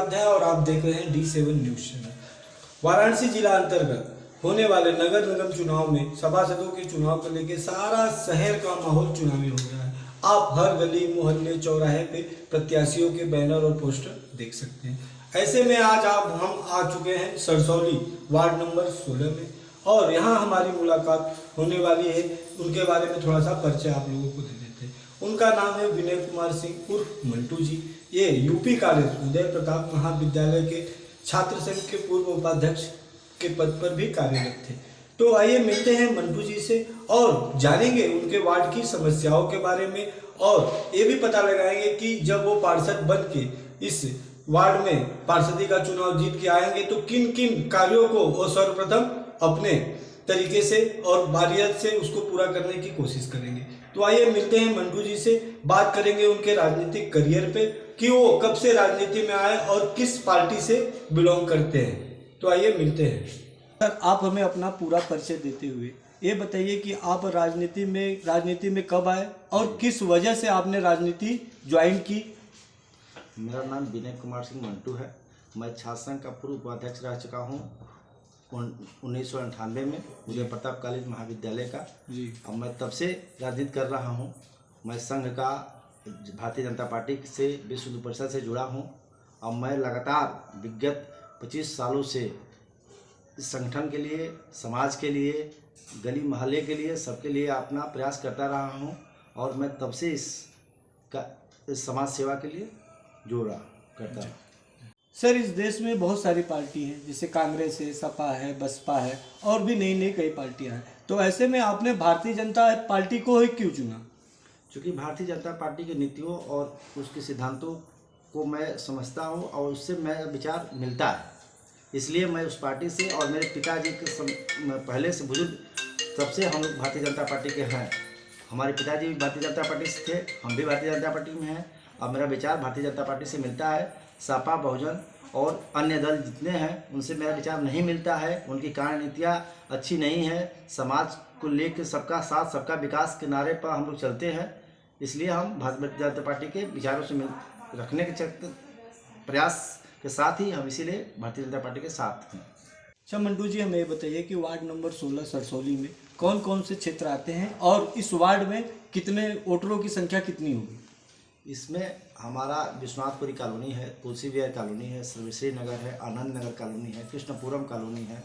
उपाध्याय और आप देख रहे हैं D7 न्यूज चैनल। वाराणसी जिला अंतर्गत होने वाले नगर निगम चुनाव में सभासदों के चुनाव को लेकर सारा शहर का माहौल चुनावी हो गया है। आप हर गली मोहल्ले चौराहे पे प्रत्याशियों के बैनर और पोस्टर देख सकते हैं। ऐसे में आज हम आ चुके हैं सरसौली वार्ड नंबर 16 में और यहाँ हमारी मुलाकात होने वाली है। उनके बारे में थोड़ा सा परिचय आप लोगों को दे देते हैं। उनका नाम है विनय कुमार सिंह उर्फ मंटू जी। ये यूपी कॉलेज उदय प्रताप महाविद्यालय के छात्र संघ के पूर्व उपाध्यक्ष के पद पर भी कार्यरत थे। तो आइए मिलते हैं मंटू जी से और जानेंगे उनके वार्ड की समस्याओं के बारे में और ये भी पता लगाएंगे कि जब वो पार्षद बन के इस वार्ड में पार्षदी का चुनाव जीत के आएंगे तो किन किन कार्यों को वो सर्वप्रथम अपने तरीके से और बारियत से उसको पूरा करने की कोशिश करेंगे। तो आइए मिलते हैं मंटू जी से, बात करेंगे उनके राजनीतिक करियर पे कि वो कब से राजनीति में आए और किस पार्टी से बिलोंग करते हैं। तो आइए मिलते हैं। सर, आप हमें अपना पूरा परिचय देते हुए ये बताइए कि आप राजनीति में कब आए और किस वजह से आपने राजनीति ज्वाइन की। मेरा नाम विनय कुमार सिंह मंटू है। मैं छात्र संघ का पूर्व उपाध्यक्ष रह चुका हूँ 1998 में उदय प्रताप कॉलेज महाविद्यालय का जी। अब मैं तब से राजनीति कर रहा हूँ। मैं संघ का भारतीय जनता पार्टी से विश्व हिंदू परिषद से जुड़ा हूँ। अब मैं लगातार विगत 25 सालों से इस संगठन के लिए, समाज के लिए, गली मोहल्ले के लिए, सबके लिए अपना प्रयास करता रहा हूँ और मैं तब से इस समाज सेवा के लिए जोड़ा करता हूँ। सर, इस देश में बहुत सारी पार्टी हैं, जैसे कांग्रेस है, सपा है, बसपा है और भी नई कई पार्टियां हैं। तो ऐसे में आपने भारतीय जनता पार्टी को ही क्यों चुना? क्योंकि भारतीय जनता पार्टी की नीतियों और उसके सिद्धांतों को मैं समझता हूँ और उससे मेरा विचार मिलता है, इसलिए मैं उस पार्टी से और मेरे पिताजी के पहले से बुजुर्ग तब से हम लोग भारतीय जनता पार्टी के हैं। हमारे पिताजी भी भारतीय जनता पार्टी से थे, हम भी भारतीय जनता पार्टी में हैं। अब मेरा विचार भारतीय जनता पार्टी से मिलता है। सपा, बहुजन और अन्य दल जितने हैं उनसे मेरा विचार नहीं मिलता है। उनकी कार्यनीतियाँ अच्छी नहीं है। समाज को लेकर सबका साथ सबका विकास के नारे पर हम लोग चलते हैं, इसलिए हम भारतीय जनता पार्टी के विचारों से रखने के प्रयास के साथ ही हम इसीलिए भारतीय जनता पार्टी के साथ हैं। अच्छा मंटू जी, हमें बताइए कि वार्ड नंबर 16 सरसौली में कौन कौन से क्षेत्र आते हैं और इस वार्ड में कितने वोटरों की संख्या कितनी होगी? इसमें हमारा विश्वनाथपुरी कॉलोनी है, तुलसी विहार कॉलोनी है, सर्वश्री नगर है, आनंद नगर कॉलोनी है, कृष्णपुरम कॉलोनी है,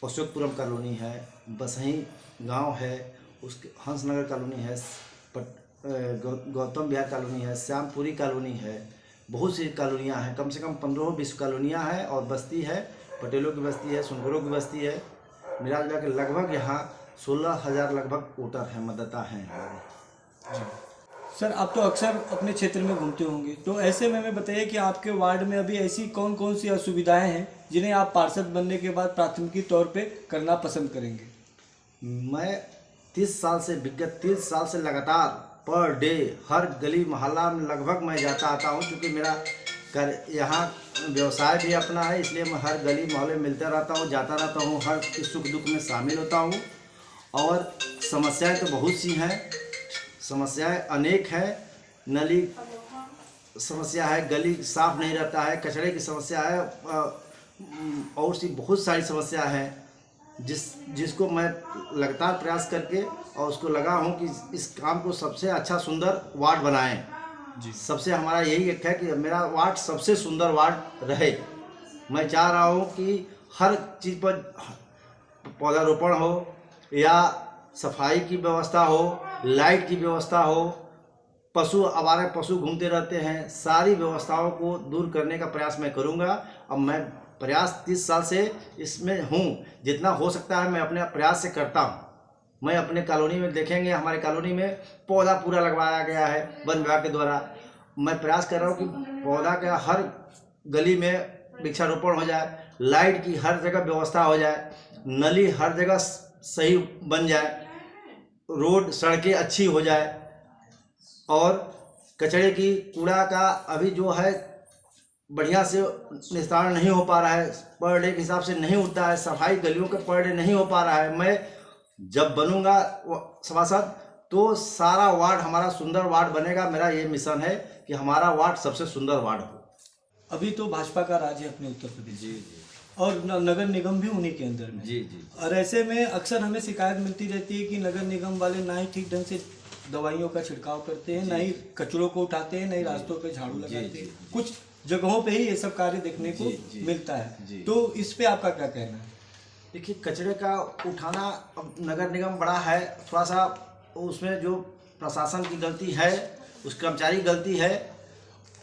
अशोकपुरम कॉलोनी है, बसही गांव है, उसके हंसनगर कॉलोनी है, गौतम विहार कॉलोनी है, श्यामपुरी कॉलोनी है। बहुत सी कॉलोनियाँ हैं, कम से कम 15-20 कॉलोनियाँ हैं और बस्ती है, पटेलों की बस्ती है, सुनगरों की बस्ती है। मिला जुला के लगभग यहाँ 16,000 लगभग वोटर हैं, मतदाता हैं हमारे। सर, आप तो अक्सर अपने क्षेत्र में घूमते होंगे, तो ऐसे में हमें बताइए कि आपके वार्ड में अभी ऐसी कौन कौन सी असुविधाएं हैं जिन्हें आप पार्षद बनने के बाद प्राथमिकी तौर पे करना पसंद करेंगे? मैं विगत 30 साल से लगातार पर डे हर गली मोहल्ला में लगभग मैं जाता आता हूँ। क्योंकि मेरा यहाँ व्यवसाय भी अपना है, इसलिए मैं हर गली मोहल्ले में मिलता रहता हूँ, जाता रहता हूँ, हर सुख दुख में शामिल होता हूँ। और समस्याएं तो बहुत सी हैं, समस्याएं अनेक हैं। नली समस्या है, गली साफ नहीं रहता है, कचरे की समस्या है और सी बहुत सारी समस्या है जिसको मैं लगातार प्रयास करके और उसको लगा हूं कि इस काम को सबसे अच्छा सुंदर वार्ड बनाएं जी। सबसे हमारा यही एक है कि मेरा वार्ड सबसे सुंदर वार्ड रहे। मैं चाह रहा हूं कि हर चीज़ पर पौधारोपण हो या सफाई की व्यवस्था हो, लाइट की व्यवस्था हो, आवारा पशु घूमते रहते हैं, सारी व्यवस्थाओं को दूर करने का प्रयास मैं करूंगा। अब मैं प्रयास 30 साल से इसमें हूँ, जितना हो सकता है मैं अपने प्रयास से करता हूँ। मैं अपने कॉलोनी में देखेंगे, हमारे कॉलोनी में पौधा पूरा लगवाया गया है वन विभाग के द्वारा। मैं प्रयास कर रहा हूँ कि पौधा का हर गली में वृक्षारोपण हो जाए, लाइट की हर जगह व्यवस्था हो जाए, नली हर जगह सही बन जाए, रोड सड़कें अच्छी हो जाए और कचरे की कूड़ा का अभी जो है बढ़िया से निस्तारण नहीं हो पा रहा है, पर डे के हिसाब से नहीं उठता है, सफाई गलियों के पर डे नहीं हो पा रहा है। मैं जब बनूंगा सभासद तो सारा वार्ड हमारा सुंदर वार्ड बनेगा। मेरा ये मिशन है कि हमारा वार्ड सबसे सुंदर वार्ड हो। अभी तो भाजपा का राज है अपने उत्तर प्रदेश जी में। जी और नगर निगम भी उन्हीं के अंदर में। जी जी और ऐसे में अक्सर हमें शिकायत मिलती रहती है कि नगर निगम वाले ना ही ठीक ढंग से दवाइयों का छिड़काव करते हैं, ना ही कचरों को उठाते हैं, ना ही रास्तों पे झाड़ू लगाते हैं। जी। कुछ जगहों पे ही ये सब कार्य देखने को जी। मिलता है। जी। तो इस पे आपका क्या कहना है? देखिए, कचरे का उठाना, अब नगर निगम बड़ा है, थोड़ा सा उसमें जो प्रशासन की गलती है, उस कर्मचारी की गलती है,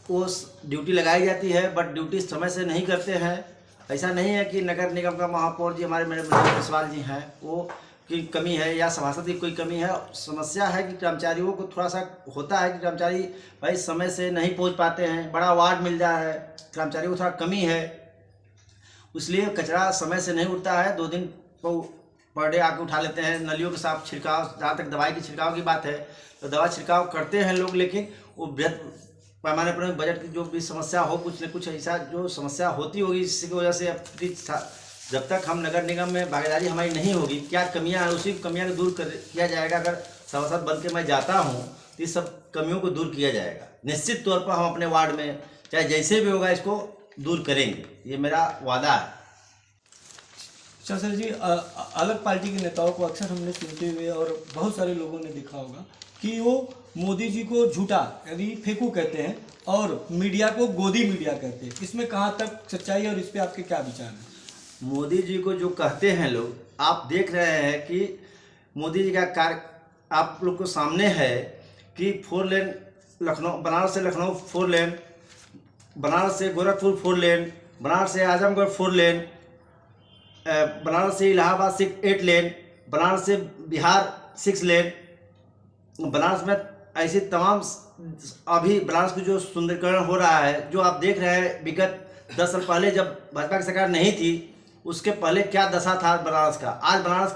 वो ड्यूटी लगाई जाती है बट ड्यूटी समय से नहीं करते हैं। ऐसा नहीं है कि नगर निगम का महापौर जी हमारे मेरे जायसवाल जी हैं वो की कमी है या सभासद की कोई कमी है। समस्या है कि कर्मचारियों को थोड़ा सा होता है कि कर्मचारी भाई समय से नहीं पहुंच पाते हैं, बड़ा वार्ड मिल रहा है, कर्मचारियों को थोड़ा कमी है, इसलिए कचरा समय से नहीं उठता है। 2 दिन पर डे आके उठा लेते हैं। नलियों के साथ छिड़काव, जहाँ तक दवाई की छिड़काव की बात है तो दवा छिड़काव करते हैं लोग, लेकिन वो बृहद पैमाने पर बजट की जो भी समस्या हो, कुछ न कुछ ऐसा जो समस्या होती होगी जिसकी वजह से जब तक हम नगर निगम में भागीदारी हमारी नहीं होगी, क्या कमियां हैं उसी कमियां को दूर किया जाएगा। अगर सभासद बन के मैं जाता हूँ तो इस सब कमियों को दूर किया जाएगा। निश्चित तौर पर हम अपने वार्ड में चाहे जैसे भी होगा इसको दूर करेंगे, ये मेरा वादा है। अच्छा सर जी, अलग पार्टी के नेताओं को अक्सर हमने सुनते हुए और बहुत सारे लोगों ने देखा होगा कि वो मोदी जी को झूठा यानी फेंकू कहते हैं और मीडिया को गोदी मीडिया कहते हैं। इसमें कहाँ तक सच्चाई है और इस पे आपके क्या विचार हैं? मोदी जी को जो कहते हैं लोग, आप देख रहे हैं कि मोदी जी का कार्य आप लोग को सामने है कि 4 लेन लखनऊ, बनारस से लखनऊ 4 लेन, बनारस से गोरखपुर 4 लेन, बनारस से आजमगढ़ 4 लेन, बनारस से इलाहाबाद 8 लेन, बनारस से बिहार 6 लेन, बनारस में ऐसे तमाम अभी बनारस की जो सुंदरीकरण हो रहा है, जो आप देख रहे हैं। विगत 10 साल पहले जब भाजपा की सरकार नहीं थी, उसके पहले क्या दशा था बनारस का। आज बनारस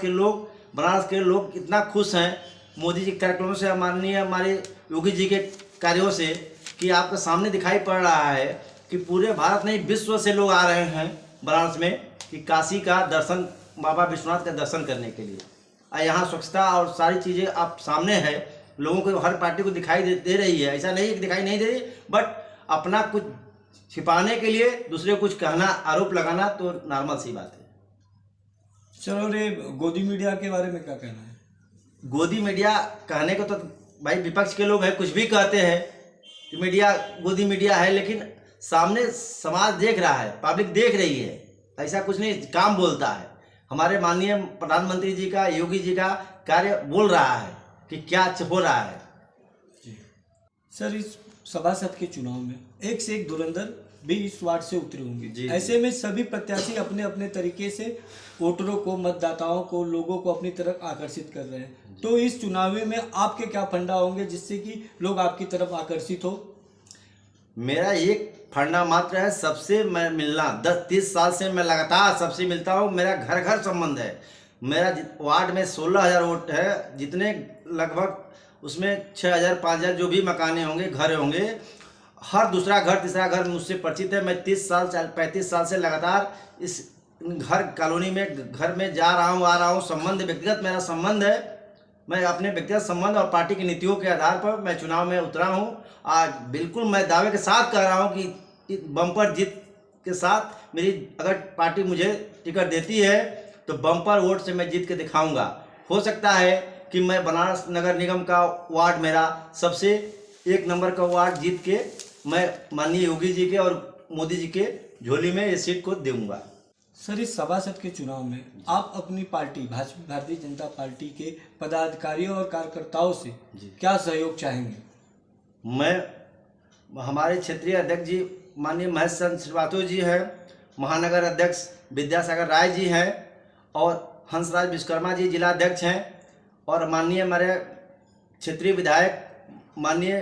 के लोग इतना खुश हैं मोदी जी के कार्यक्रमों से, माननीय हमारे योगी जी के कार्यों से, कि आपके सामने दिखाई पड़ रहा है कि पूरे भारत नहीं विश्व से लोग आ रहे हैं बनारस में कि काशी का दर्शन, बाबा विश्वनाथ का दर्शन करने के लिए। यहाँ स्वच्छता और सारी चीज़ें आप सामने है, लोगों को हर पार्टी को दिखाई दे रही है। ऐसा नहीं है कि दिखाई नहीं दे रही, बट अपना कुछ छिपाने के लिए दूसरे को कुछ कहना, आरोप लगाना तो नॉर्मल सी बात है। चलो रे, गोदी मीडिया के बारे में क्या कहना है? गोदी मीडिया कहने को तो भाई विपक्ष के लोग हैं, कुछ भी कहते हैं कि मीडिया गोदी मीडिया है, लेकिन सामने समाज देख रहा है, पब्लिक देख रही है। ऐसा कुछ नहीं, काम बोलता है। हमारे माननीय प्रधानमंत्री जी का, योगी जी का कार्य बोल रहा है कि क्या हो रहा है। जी सर, इस सभासद के चुनाव में एक से एक धुरंधर भी इस वार्ड से उतरे होंगे। ऐसे में सभी प्रत्याशी अपने अपने तरीके से वोटरों को, मतदाताओं को, लोगों को अपनी तरफ आकर्षित कर रहे हैं। तो इस चुनावी में आपके क्या फंडा होंगे जिससे कि लोग आपकी तरफ आकर्षित हो? मेरा एक फंडा मात्र है, सबसे मैं मिलना। 10-30 साल से मैं लगातार सबसे मिलता हूँ। मेरा घर घर संबंध है। मेरा वार्ड में 16,000 वोट है, जितने लगभग उसमें 6,000 5,000 जो भी मकाने होंगे, घर होंगे, हर दूसरा घर तीसरा घर मुझसे परिचित है। मैं 35 साल से लगातार इस घर कॉलोनी में घर में जा रहा हूँ, आ रहा हूँ। संबंध व्यक्तिगत मेरा संबंध है। मैं अपने व्यक्तिगत संबंध और पार्टी की नीतियों के आधार पर मैं चुनाव में उतरा हूँ। आज बिल्कुल मैं दावे के साथ कह रहा हूँ कि बम्पर जीत के साथ मेरी अगर पार्टी मुझे टिकट देती है तो बम्पर वोट से मैं जीत के दिखाऊंगा। हो सकता है कि मैं बनारस नगर निगम का वार्ड मेरा सबसे 1 नंबर का वार्ड जीत के मैं माननीय योगी जी के और मोदी जी के झोली में इस सीट को दूंगा। सर, इस सभासद के चुनाव में आप अपनी पार्टी भारतीय जनता पार्टी के पदाधिकारियों और कार्यकर्ताओं से क्या सहयोग चाहेंगे? मैं हमारे क्षेत्रीय अध्यक्ष जी माननीय महेश चंद्र श्रीवास्तव जी हैं, महानगर अध्यक्ष विद्यासागर राय जी हैं और हंसराज विश्वकर्मा जी जिला अध्यक्ष हैं, और माननीय हमारे क्षेत्रीय विधायक माननीय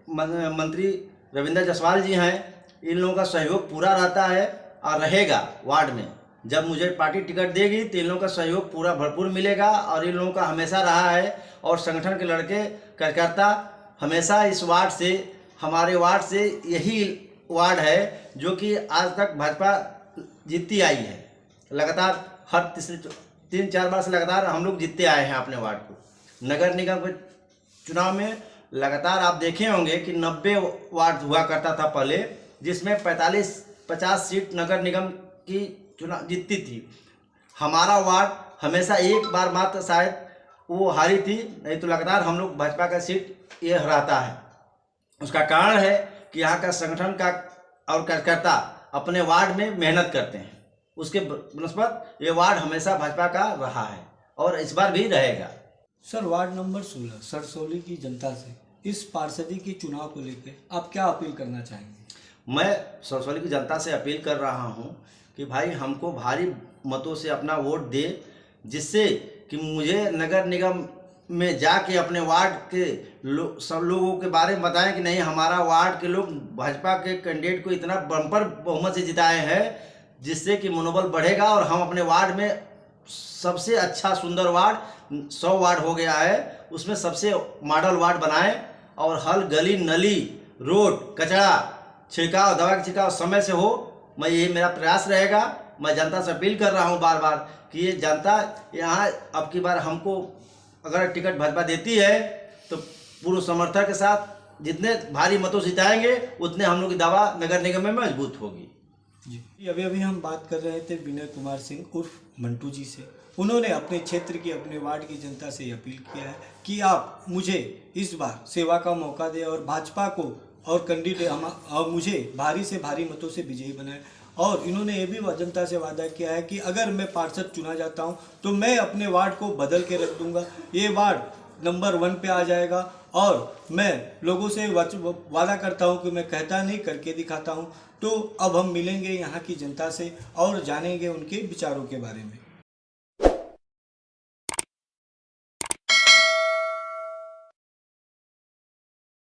मंत्री रविंद्र जायसवाल जी हैं। इन लोगों का सहयोग पूरा रहता है और रहेगा वार्ड में। जब मुझे पार्टी टिकट देगी तो इन लोगों का सहयोग पूरा भरपूर मिलेगा, और इन लोगों का हमेशा रहा है। और संगठन के लड़के कार्यकर्ता हमेशा इस वार्ड से, हमारे वार्ड से यही वार्ड है जो कि आज तक भाजपा जीतती आई है। लगातार हर 3-4 बार से लगातार हम लोग जीतते आए हैं अपने वार्ड को। नगर निगम के चुनाव में लगातार आप देखे होंगे कि 90 वार्ड हुआ करता था पहले, जिसमें 45-50 सीट नगर निगम की चुनाव जीतती थी। हमारा वार्ड हमेशा एक बार मात्र शायद वो हारी थी, नहीं तो लगातार हम लोग भाजपा का सीट ये हराता है। उसका कारण है कि यहाँ का संगठन का और कार्यकर्ता अपने वार्ड में मेहनत करते हैं, उसके बनस्पत ये वार्ड हमेशा भाजपा का रहा है और इस बार भी रहेगा। सर, वार्ड नंबर 16 सरसौली की जनता से इस पार्षदी के चुनाव को लेकर आप क्या अपील करना चाहेंगे? मैं सरसौली की जनता से अपील कर रहा हूँ कि भाई हमको भारी मतों से अपना वोट दे, जिससे कि मुझे नगर निगम में जाके अपने वार्ड के सब लोगों के बारे में बताएं कि नहीं, हमारा वार्ड के लोग भाजपा के कैंडिडेट को इतना बम्पर बहुमत से जिताए हैं, जिससे कि मनोबल बढ़ेगा और हम अपने वार्ड में सबसे अच्छा सुंदर वार्ड 100 वार्ड हो गया है, उसमें सबसे मॉडल वार्ड बनाएं और हर गली नली रोड कचरा छिड़काव दवा का छिड़काव समय से हो। मैं ये मेरा प्रयास रहेगा। मैं जनता से अपील कर रहा हूँ बार बार कि ये जनता यहाँ अब की बार हमको अगर टिकट भाजपा देती है तो पूर्ण समर्थन के साथ जितने भारी मतों से जिताएंगे उतने हम लोग की दावा नगर निगम में मजबूत होगी। जी, अभी हम बात कर रहे थे विनय कुमार सिंह उर्फ मंटू जी से। उन्होंने अपने क्षेत्र की, अपने वार्ड की जनता से अपील किया है कि आप मुझे इस बार सेवा का मौका दें और भाजपा को और कैंडिडेट और मुझे भारी से भारी मतों से विजयी बनाएं। और इन्होंने ये भी जनता से वादा किया है कि अगर मैं पार्षद चुना जाता हूं तो मैं अपने वार्ड को बदल के रख दूंगा, ये वार्ड नंबर 1 पे आ जाएगा। और मैं लोगों से वादा करता हूं कि मैं कहता नहीं करके दिखाता हूं। तो अब हम मिलेंगे यहाँ की जनता से और जानेंगे उनके विचारों के बारे में।